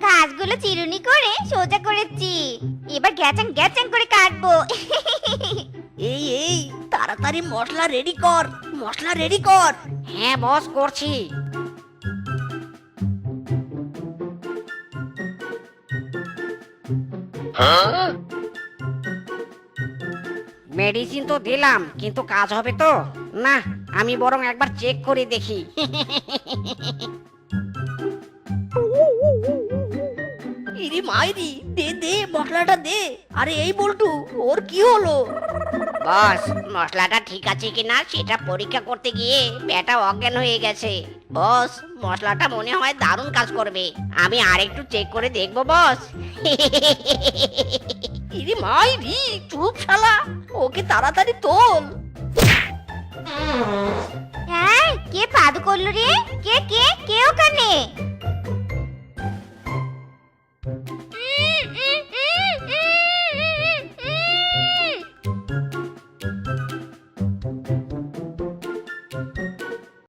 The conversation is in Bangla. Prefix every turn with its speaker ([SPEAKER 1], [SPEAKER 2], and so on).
[SPEAKER 1] ঘাসগুলো চিরুনি করে সোজা করেছি, এবার গ্যাচাং গ্যাচাং করে কাটবো।
[SPEAKER 2] এই এই তাড়াতাড়ি মশলা রেডি কর, মশলা রেডি কর।
[SPEAKER 3] হ্যাঁ বস, করছি। মেডিসিন তো দিলাম, কিন্তু কাজ হবে তো? না, আমি বরং একবার চেক করে দেখি।
[SPEAKER 2] ইরি মাইরি, দে দে মশলাটা দে। আরে এই বল্টু, ওর কি হলো?
[SPEAKER 3] বস, মশলাটা ঠিক আছে কিনা সেটা পরীক্ষা করতে গিয়ে বেটা অজ্ঞান হয়ে গেছে। বস, মশলাটা মনে হয় দারুণ কাজ করবে। আমি আরেকটু চেক করে দেখবো বস।
[SPEAKER 2] ইরি মাইরি, চুপ শালা, ওকে তাড়াতাড়ি তোল।
[SPEAKER 1] হ্যাঁ, কে পাদু করলো রে? কে কে কে ওখানে?